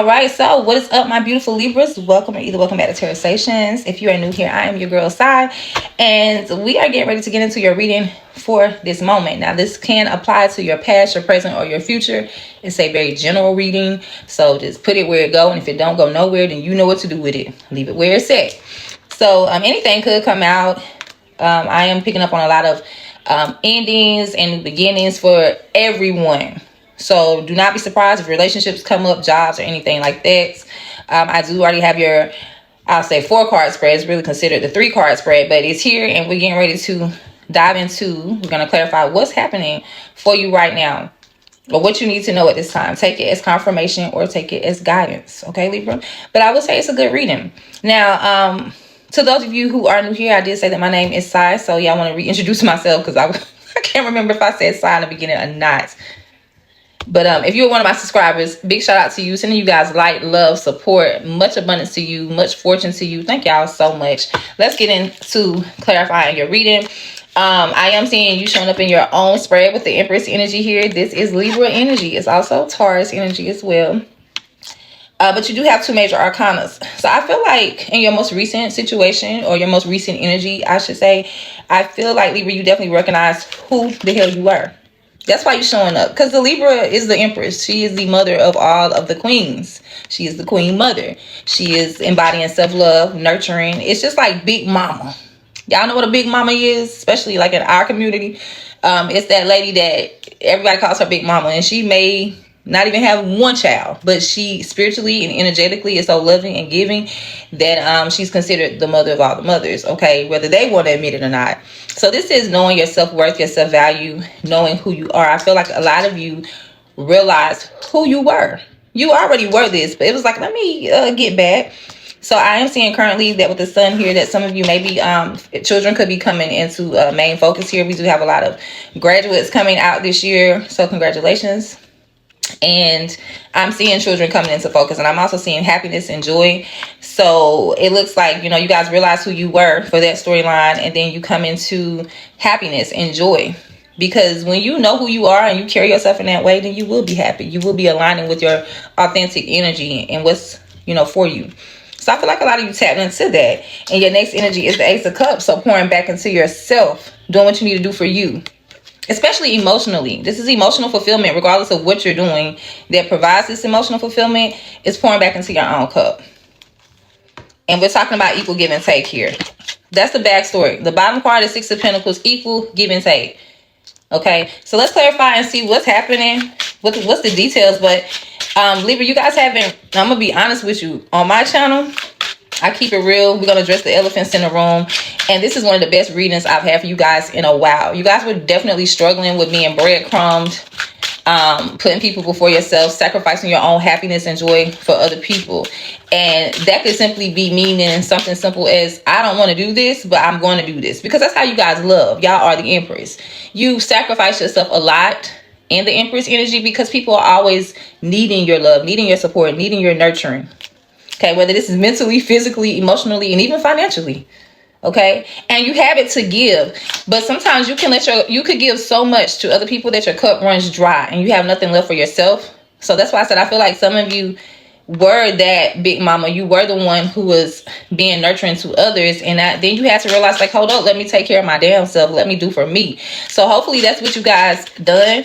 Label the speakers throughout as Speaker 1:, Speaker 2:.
Speaker 1: All right, so what is up, my beautiful Libras? Welcome back to TarotSaytions. If you are new here, I am your girl Sai, and we are getting ready to get into your reading for this moment. Now, this can apply to your past, your present, or your future. It's a very general reading, so just put it where it go, and if it don't go nowhere, then you know what to do with it. Leave it where it's at. So anything could come out. I am picking up on a lot of endings and beginnings for everyone. So do not be surprised if relationships come up, jobs, or anything like that. I do already have your, I'll say 4-card spread. It's really considered the 3-card spread, but it's here and we're getting ready to dive into, we're going to clarify what's happening for you right now, or what you need to know at this time. Take it as confirmation or take it as guidance. Okay, Libra? But I would say it's a good reading. Now, to those of you who are new here, I did say that my name is Sai. So yeah, I want to reintroduce myself because I can't remember if I said Sai in the beginning or not. But if you're one of my subscribers, big shout out to you. Sending you guys light, love, support, much abundance to you, much fortune to you. Thank y'all so much. Let's get into clarifying your reading. I am seeing you showing up in your own spread with the Empress energy here. This is Libra energy. It's also Taurus energy as well. But you do have 2 major arcanas. So I feel like in your most recent situation, or your most recent energy, I should say, I feel like Libra, you definitely recognize who the hell you are. That's why you're showing up, because the Libra is the Empress. She is the mother of all of the queens. She is the queen mother. She is embodying self-love, nurturing. It's just like big mama. Y'all know what a big mama is, especially like in our community. It's that lady that everybody calls her big mama, and she may not even have 1 child, but she spiritually and energetically is so loving and giving that she's considered the mother of all the mothers, okay, whether they want to admit it or not. So this is knowing your self-worth, your self-value, knowing who you are. I feel like a lot of you realized who you were. You already were this, but it was like, let me get back. So I am seeing currently that with the sun here, that some of you maybe children could be coming into main focus here. We do have a lot of graduates coming out this year, so congratulations. And I'm seeing children coming into focus, and I'm also seeing happiness and joy. So it looks like, you know, you guys realize who you were for that storyline, and then you come into happiness and joy. Because when you know who you are and you carry yourself in that way, then you will be happy. You will be aligning with your authentic energy and what's, you know, for you. So I feel like a lot of you tapped into that. And your next energy is the Ace of Cups. So pouring back into yourself, doing what you need to do for you. Especially emotionally. This is emotional fulfillment, regardless of what you're doing, that provides this emotional fulfillment. Is pouring back into your own cup. And we're talking about equal give and take here. That's the backstory. The bottom card is 6 of Pentacles, equal give and take. Okay, so let's clarify and see what's happening. What's the details? But Libra, you guys haven't, I'm gonna be honest with you, on my channel, I keep it real. We're going to address the elephants in the room. And this is one of the best readings I've had for you guys in a while. You guys were definitely struggling with being breadcrumbed, putting people before yourself, sacrificing your own happiness and joy for other people. And that could simply be meaning something simple as, I don't want to do this, but I'm going to do this. Because that's how you guys love. Y'all are the Empress. You sacrifice yourself a lot in the Empress energy because people are always needing your love, needing your support, needing your nurturing. Okay, whether this is mentally, physically, emotionally, and even financially. Okay, and you have it to give, but sometimes you can you could give so much to other people that your cup runs dry and you have nothing left for yourself. So that's why I said I feel like some of you were that big mama. You were the one who was being nurturing to others, and then you had to realize, like, hold up, let me take care of my damn self. Let me do for me. So hopefully that's what you guys done.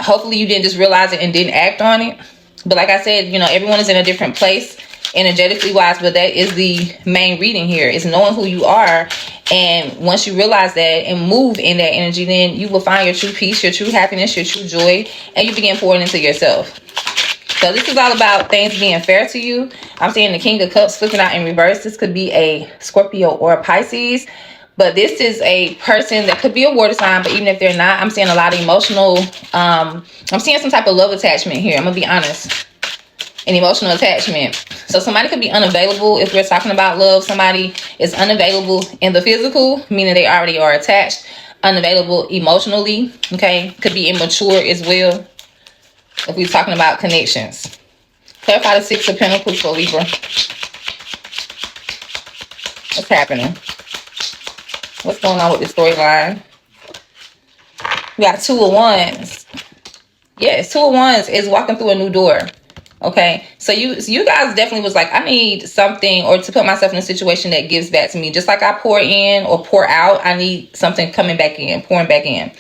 Speaker 1: Hopefully you didn't just realize it and didn't act on it. But like I said, you know, everyone is in a different place energetically wise, but that is the main reading here, is knowing who you are. And once you realize that and move in that energy, then you will find your true peace, your true happiness, your true joy, and you begin pouring into yourself. So this is all about things being fair to you. I'm seeing the King of Cups flipping out in reverse. This could be a Scorpio or a Pisces, but this is a person that could be a water sign, but even if they're not, I'm seeing a lot of emotional, I'm seeing some type of love attachment here. I'm gonna be honest. An emotional attachment. So somebody could be unavailable if we're talking about love. Somebody is unavailable in the physical, meaning they already are attached. Unavailable emotionally, okay? Could be immature as well if we're talking about connections. Clarify the 6 of Pentacles for Libra. What's happening? What's going on with this storyline? We got 2 of Wands. Yes, 2 of Wands is walking through a new door. Okay, So you guys definitely was like, I need something, or to put myself in a situation that gives back to me. Just like I pour in or pour out, I need something coming back in, pouring back in.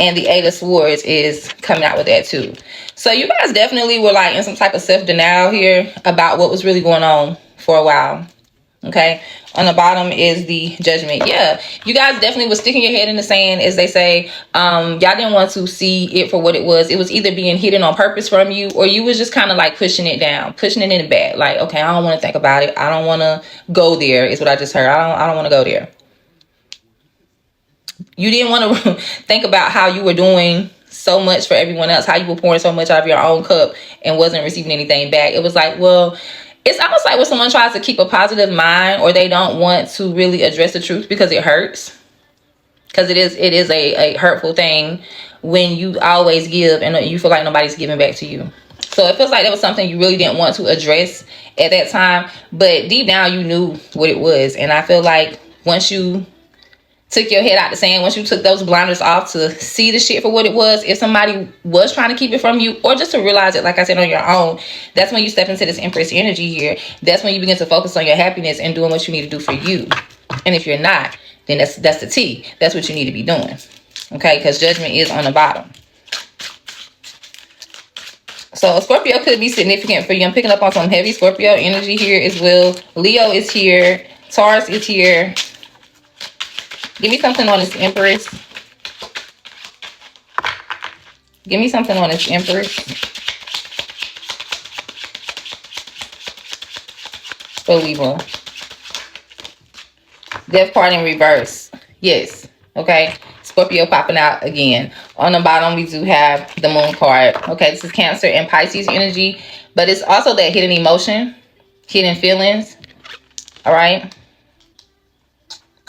Speaker 1: And the Eight of Swords is coming out with that too. So you guys definitely were like in some type of self-denial here about what was really going on for a while. Okay, on the bottom is the Judgment. Yeah, you guys definitely was sticking your head in the sand, as they say. Y'all didn't want to see it for what it was. It was either being hidden on purpose from you, or you was just kind of like pushing it down, pushing it in the back. Like, okay, I don't want to think about it. I don't want to go there, is what I just heard. I don't want to go there. You didn't want to think about how you were doing so much for everyone else, how you were pouring so much out of your own cup and wasn't receiving anything back. It was like, well, it's almost like when someone tries to keep a positive mind, or they don't want to really address the truth because it hurts. Because it is a hurtful thing when you always give and you feel like nobody's giving back to you. So it feels like that was something you really didn't want to address at that time. But deep down, you knew what it was. And I feel like once you took your head out the sand, once you took those blinders off to see the shit for what it was, if somebody was trying to keep it from you, or just to realize it, like I said, on your own, that's when you step into this Empress energy here. That's when you begin to focus on your happiness and doing what you need to do for you. And if you're not, then that's the T. That's what you need to be doing. Okay, because Judgment is on the bottom. So Scorpio could be significant for you. I'm picking up on some heavy Scorpio energy here as well. Leo is here. Taurus is here. Give me something on this Empress. Give me something on this Empress. For Libra. Death card in reverse. Yes. Okay. Scorpio popping out again. On the bottom, we do have the Moon card. Okay. This is Cancer and Pisces energy. But it's also that hidden emotion. Hidden feelings. All right.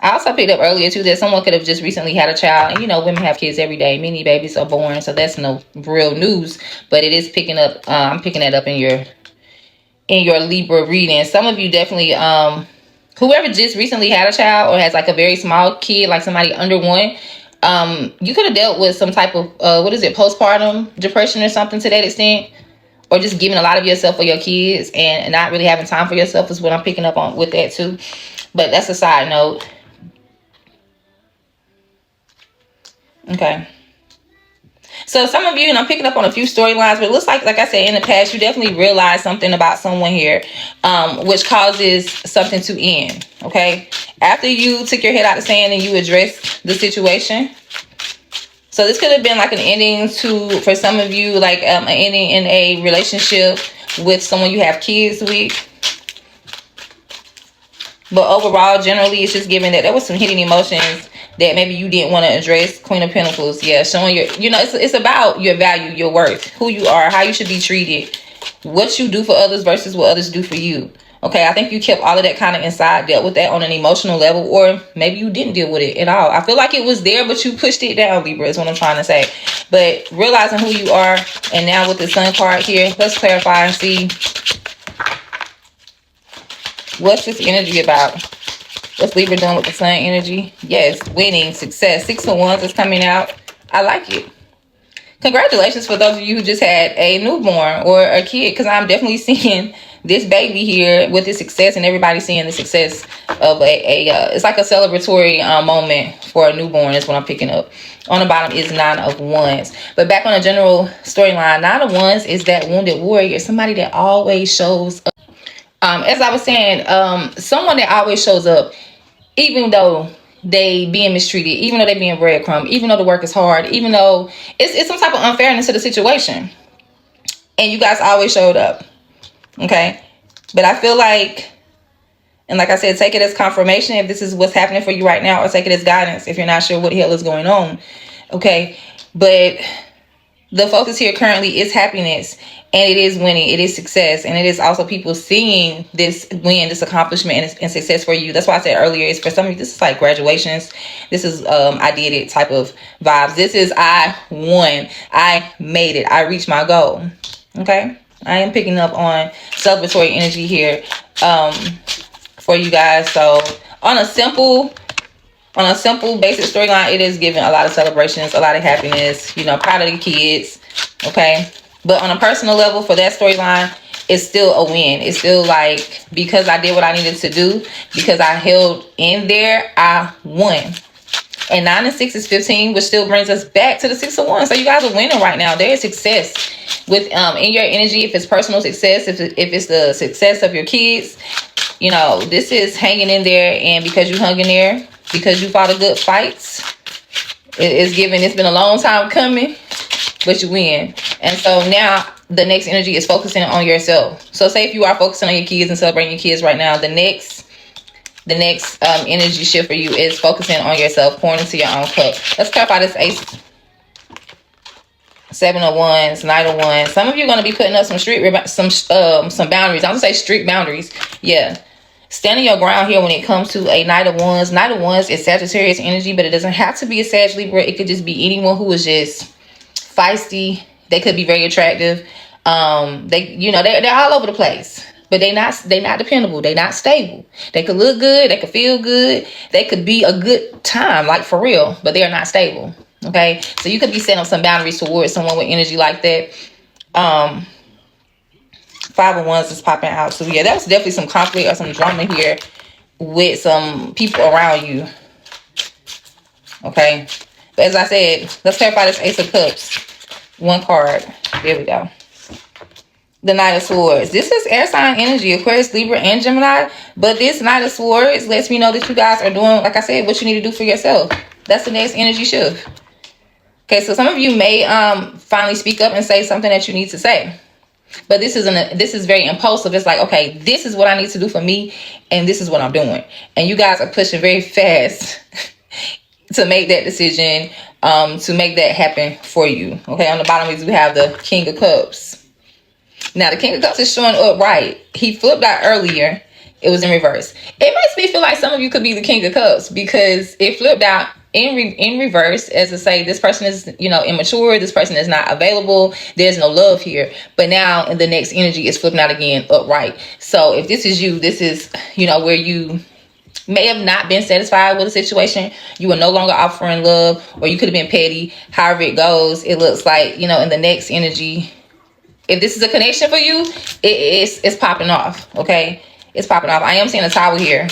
Speaker 1: I also picked up earlier too that someone could have just recently had a child, and you know, women have kids every day. Many babies are born, so that's no real news. But it is picking up. I'm picking that up in your Libra reading. Some of you definitely, whoever just recently had a child or has like a very small kid, like somebody under one, you could have dealt with some type of postpartum depression or something to that extent, or just giving a lot of yourself for your kids and not really having time for yourself is what I'm picking up on with that too. But that's a side note. Okay. So some of you, and I'm picking up on a few storylines, but it looks like I said, in the past, you definitely realized something about someone here, which causes something to end. Okay. After you took your head out of the sand and you addressed the situation. So this could have been like an ending for some of you, like an ending in a relationship with someone you have kids with. But overall, generally, it's just giving that there was some hidden emotions that maybe you didn't want to address. Queen of Pentacles, yeah, showing your, it's about your value, your worth, who you are, how you should be treated, what you do for others versus what others do for you. Okay, I think you kept all of that kind of inside, dealt with that on an emotional level, or maybe you didn't deal with it at all. I feel like it was there, but you pushed it down, Libra, is what I'm trying to say. But realizing who you are, and now with the Sun card here, let's clarify and see what's this energy about. What's Libra doing with the Sun energy? Yes, winning, success. 6 of Wands is coming out. I like it. Congratulations for those of you who just had a newborn or a kid, because I'm definitely seeing this baby here with the success, and everybody seeing the success of it's like a celebratory moment for a newborn is what I'm picking up. On the bottom is 9 of Wands. But back on a general storyline, 9 of Wands is that wounded warrior, somebody that always shows up. As I was saying, someone that always shows up, even though they being mistreated, even though they being breadcrumb, even though the work is hard, even though it's some type of unfairness to the situation. And you guys always showed up. Okay. But I feel like, and like I said, take it as confirmation if this is what's happening for you right now, or take it as guidance if you're not sure what the hell is going on. Okay. But the focus here currently is happiness, and it is winning, it is success, and it is also people seeing this win, this accomplishment and success for you. That's why I said earlier, it's for some of you, this is like graduations. This is I did it type of vibes. This is I won, I made it, I reached my goal. Okay, I am picking up on celebratory energy here for you guys. So on a simple basic storyline, it is giving a lot of celebrations, a lot of happiness, proud of the kids. Okay. But on a personal level, for that storyline, it's still a win. It's still like, because I did what I needed to do, because I held in there, I won. And 9 and 6 is 15, which still brings us back to the 6 of Wands. So you guys are winning right now. There is success with in your energy. If it's personal success, if it's the success of your kids, you know, this is hanging in there. And because you hung in there, because you fought a good fight, it's been a long time coming, but you win. And so now the next energy is focusing on yourself. So say if you are focusing on your kids and celebrating your kids right now, the next energy shift for you is focusing on yourself, pouring into your own cup. Let's clarify this Ace. 7 of Wands, Knight of Wands. Some of you are going to be putting up some boundaries. I'm going to say strict boundaries. Yeah. Standing your ground here when it comes to a Knight of Wands. Knight of Wands is Sagittarius energy, but it doesn't have to be a Sag Libra. It could just be anyone who is just feisty. They could be very attractive. They're all over the place. But they're not dependable. They're not stable. They could look good. They could feel good. They could be a good time, like for real. But they are not stable. Okay? So you could be setting up some boundaries towards someone with energy like that. 5 of Wands is popping out. So yeah, that was definitely some conflict or some drama here with some people around you. Okay? But as I said, let's clarify this Ace of Cups. One card. There we go. The Knight of Swords. This is air sign energy, Aquarius, Libra, and Gemini. But this Knight of Swords lets me know that you guys are doing, like I said, what you need to do for yourself. That's the next energy shift. Okay, so some of you may finally speak up and say something that you need to say. But this is very impulsive. It's like, okay, this is what I need to do for me, and this is what I'm doing. And you guys are pushing very fast to make that decision, to make that happen for you. Okay, on the bottom we have the King of Cups. Now, the King of Cups is showing up right. He flipped out earlier. It was in reverse. It makes me feel like some of you could be the King of Cups because it flipped out in reverse, as to say this person is, immature. This person is not available. There's no love here. But now in the next energy, it's flipping out again upright. So if this is you, this is, where you may have not been satisfied with a situation. You are no longer offering love, or you could have been petty. However it goes, it looks like, in the next energy, if this is a connection for you, it's popping off, okay? It's popping off. I am seeing a Tower here.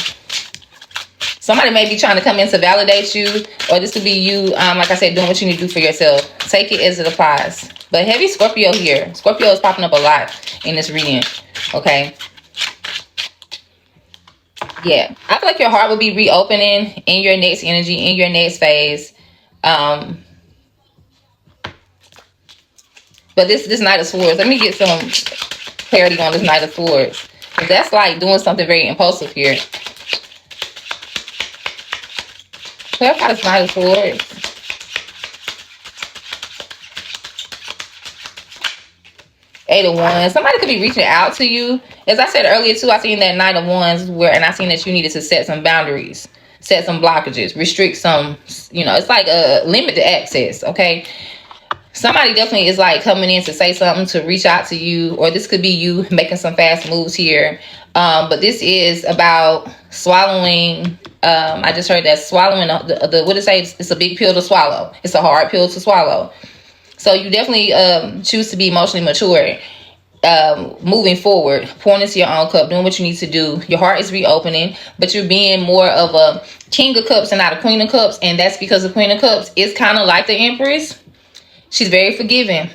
Speaker 1: Somebody may be trying to come in to validate you, or this could be you, like I said, doing what you need to do for yourself. Take it as it applies. But heavy Scorpio here. Scorpio is popping up a lot in this reading, okay? Yeah. I feel like your heart will be reopening in your next energy, in your next phase. But this Knight of Swords, let me get some clarity on this Knight of Swords. That's like doing something very impulsive here. Clarify this Knight of Swords. Eight of Wands. Somebody could be reaching out to you. As I said earlier too, I seen that Knight of Wands and I seen that you needed to set some boundaries, set some blockages, restrict some, it's like a limit to access, okay? Somebody definitely is like coming in to say something, to reach out to you, or this could be you making some fast moves here. But this is about swallowing. I just heard that swallowing the what it say? It's a big pill to swallow. It's a hard pill to swallow. So you definitely choose to be emotionally mature, moving forward, pouring into your own cup, doing what you need to do. Your heart is reopening, but you're being more of a King of Cups and not a Queen of Cups. And that's because the Queen of Cups is kind of like the Empress. She's very forgiving.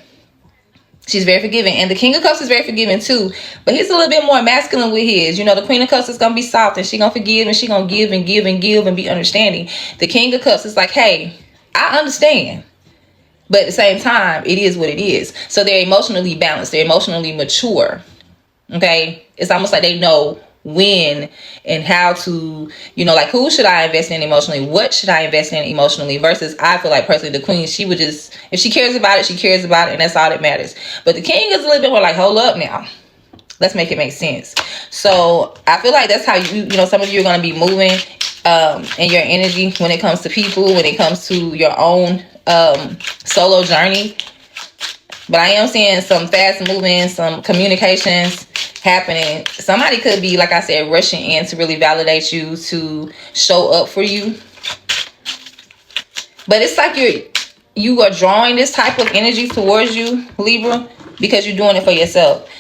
Speaker 1: She's very forgiving. And the King of Cups is very forgiving too. But he's a little bit more masculine with his. The Queen of Cups is going to be soft, and she's going to forgive, and she's going to give and give and give and be understanding. The King of Cups is like, hey, I understand. But at the same time, it is what it is. So they're emotionally balanced. They're emotionally mature. Okay? It's almost like they know when and how to, like, who should I invest in emotionally? What should I invest in emotionally? Versus, I feel like personally, the Queen, she would just, if she cares about it, she cares about it, and that's all that matters. But the King is a little bit more like, hold up now. Let's make it make sense. So I feel like that's how some of you are going to be moving in your energy when it comes to people, when it comes to your own solo journey. But I am seeing some fast moving, some communications happening. Somebody could be, like I said, rushing in to really validate you, to show up for you. But it's like you are drawing this type of energy towards you, Libra, because you're doing it for yourself.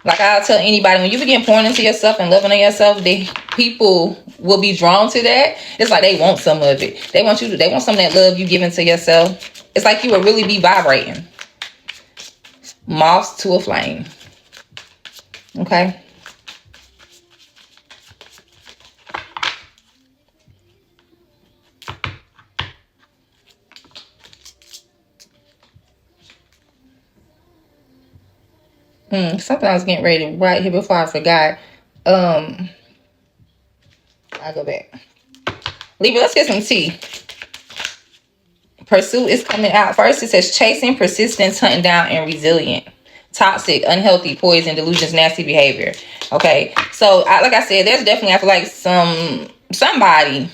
Speaker 1: Like I'll tell anybody, when you begin pouring into yourself and loving on yourself, people will be drawn to that. It's like they want some of it. They want some of that love you giving to yourself. It's like you will really be vibrating. Moths to a flame. Okay. Something I was getting ready right here before I forgot. I'll go back. Libra, let's get some tea. Pursuit is coming out. First, it says chasing, persistence, hunting down, and resilient. Toxic, unhealthy, poison, delusions, nasty behavior. Okay, so like I said, there's definitely, I feel like somebody,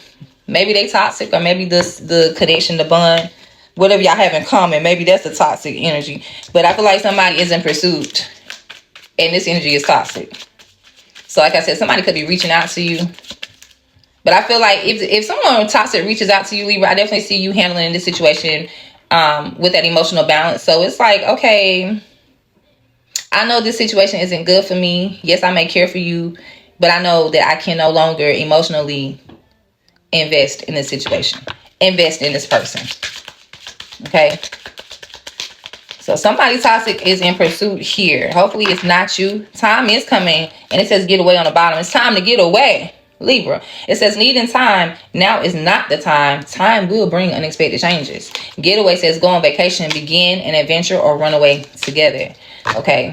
Speaker 1: maybe they toxic, or maybe the connection, the bond, whatever y'all have in common, maybe that's the toxic energy. But I feel like somebody is in pursuit, and this energy is toxic. So like I said, somebody could be reaching out to you. But I feel like if someone toxic reaches out to you, Libra, I definitely see you handling this situation with that emotional balance. So it's like, okay, I know this situation isn't good for me. Yes, I may care for you, but I know that I can no longer emotionally invest in this situation. Invest in this person. Okay? So somebody toxic is in pursuit here. Hopefully it's not you. Time is coming, and it says get away on the bottom. It's time to get away, Libra. It says needing time. Now is not the time. Time will bring unexpected changes. Getaway says go on vacation, begin an adventure, or run away together. Okay.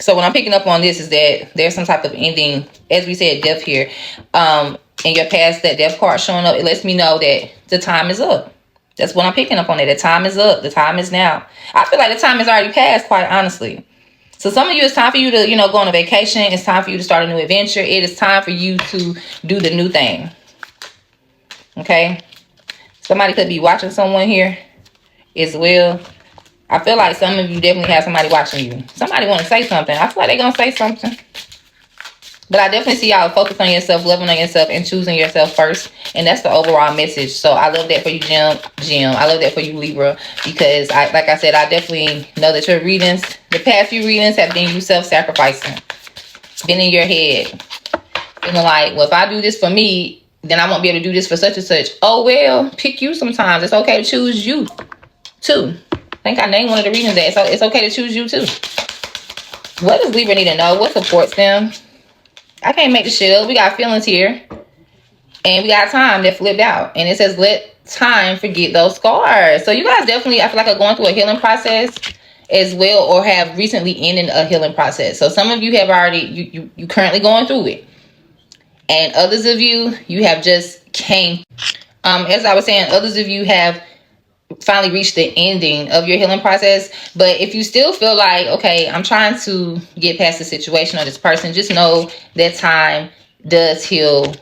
Speaker 1: So what I'm picking up on this is that there's some type of ending. As we said, death here. In your past, that death card showing up, it lets me know that the time is up. That's what I'm picking up on it. The time is up. The time is now. I feel like the time has already passed, quite honestly. So some of you, it's time for you to, go on a vacation. It's time for you to start a new adventure. It is time for you to do the new thing. Okay? Somebody could be watching someone here as well. I feel like some of you definitely have somebody watching you. Somebody want to say something. I feel like they're going to say something. But I definitely see y'all focus on yourself, loving on yourself, and choosing yourself first. And that's the overall message. So I love that for you, Jim. I love that for you, Libra. Because, like I said, I definitely know that your readings, the past few readings have been you self-sacrificing. Been in your head. Feeling like, well, if I do this for me, then I won't be able to do this for such and such. Oh, well, pick you sometimes. It's okay to choose you, too. I think I named one of the readings that. So it's okay to choose you, too. What does Libra need to know? What supports them? I can't make this shit up. We got feelings here. And we got time that flipped out. And it says, let time forget those scars. So you guys definitely, I feel like, are going through a healing process as well, or have recently ended a healing process. So some of you have already, you currently going through it. And others of you, you have just came. As I was saying, others of you have finally reached the ending of your healing process. But if you still feel like, okay, I'm trying to get past the situation or this person, just know that time does heal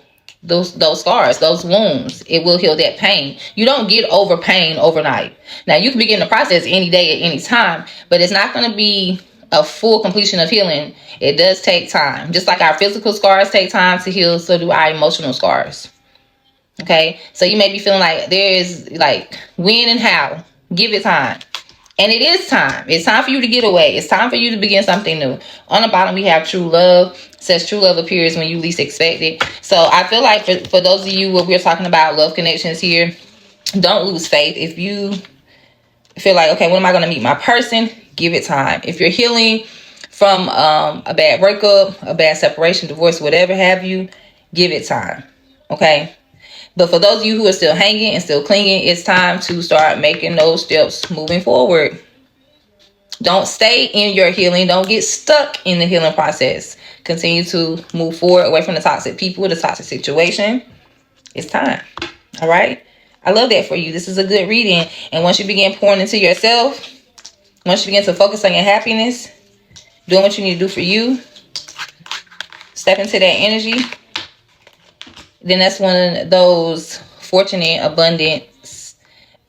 Speaker 1: those scars, those wounds. It will heal that pain. You don't get over pain overnight. Now, you can begin the process any day at any time, but it's not going to be a full completion of healing. It does take time. Just like our physical scars take time to heal, so do our emotional scars. Okay, so you may be feeling like there is like when and how. Give it time. And it is time. It's time for you to get away. It's time for you to begin something new. On the bottom, we have true love. It says true love appears when you least expect it. So I feel like for those of you, what we're talking about, love connections here, don't lose faith. If you feel like, okay, when am I going to meet my person? Give it time. If you're healing from a bad breakup, a bad separation, divorce, whatever have you, give it time. Okay. But for those of you who are still hanging and still clinging, it's time to start making those steps moving forward. Don't stay in your healing. Don't get stuck in the healing process. Continue to move forward away from the toxic people, the toxic situation. It's time. All right. I love that for you. This is a good reading. And once you begin pouring into yourself, once you begin to focus on your happiness, doing what you need to do for you, step into that energy, then that's one of those fortunate, abundant,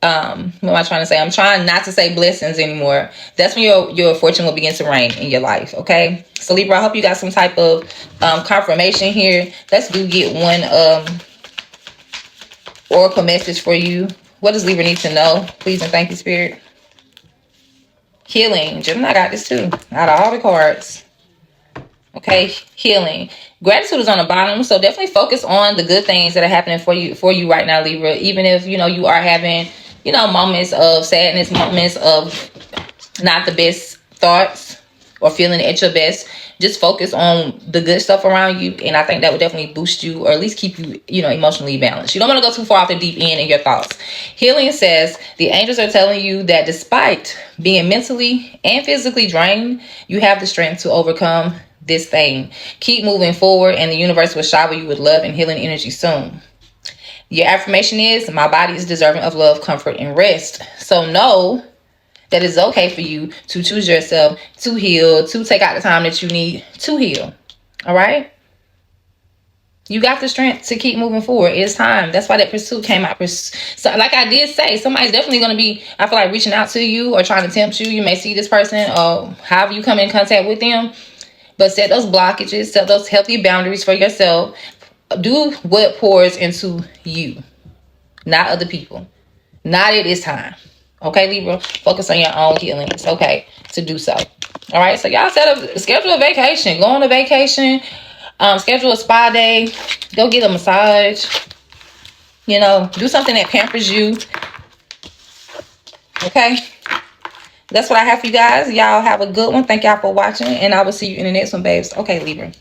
Speaker 1: what am I trying to say? I'm trying not to say blessings anymore. That's when your fortune will begin to reign in your life, okay? So Libra, I hope you got some type of confirmation here. Let's get one oracle message for you. What does Libra need to know? Please and thank you, Spirit. Healing. Gemini got this too. Out of all the cards. Okay, healing. Gratitude is on the bottom, so definitely focus on the good things that are happening for you right now, Libra. Even if, you know, you are having, you know, moments of sadness, moments of not the best thoughts or feeling at your best, just focus on the good stuff around you, and I think that would definitely boost you, or at least keep you, you know, emotionally balanced. You don't want to go too far off the deep end in your thoughts. Healing says the angels are telling you that despite being mentally and physically drained, you have the strength to overcome this thing. Keep moving forward, and the universe will shower you with love and healing energy soon. Your affirmation is, my body is deserving of love, comfort, and rest. So know that it's okay for you to choose yourself, to heal, to take out the time that you need to heal. All right? You got the strength to keep moving forward. It's time. That's why that pursuit came out. So, like I did say, somebody's definitely going to be, I feel like, reaching out to you or trying to tempt you. You may see this person or however you come in contact with them. But set those blockages, set those healthy boundaries for yourself. Do what pours into you, not other people. Not at this time. Okay, Libra? Focus on your own healings, okay, to do so. All right, so y'all schedule a vacation. Go on a vacation. Schedule a spa day. Go get a massage. You know, do something that pampers you. Okay? That's what I have for you guys. Y'all have a good one. Thank y'all for watching, and I will see you in the next one, babes. Okay, Libra.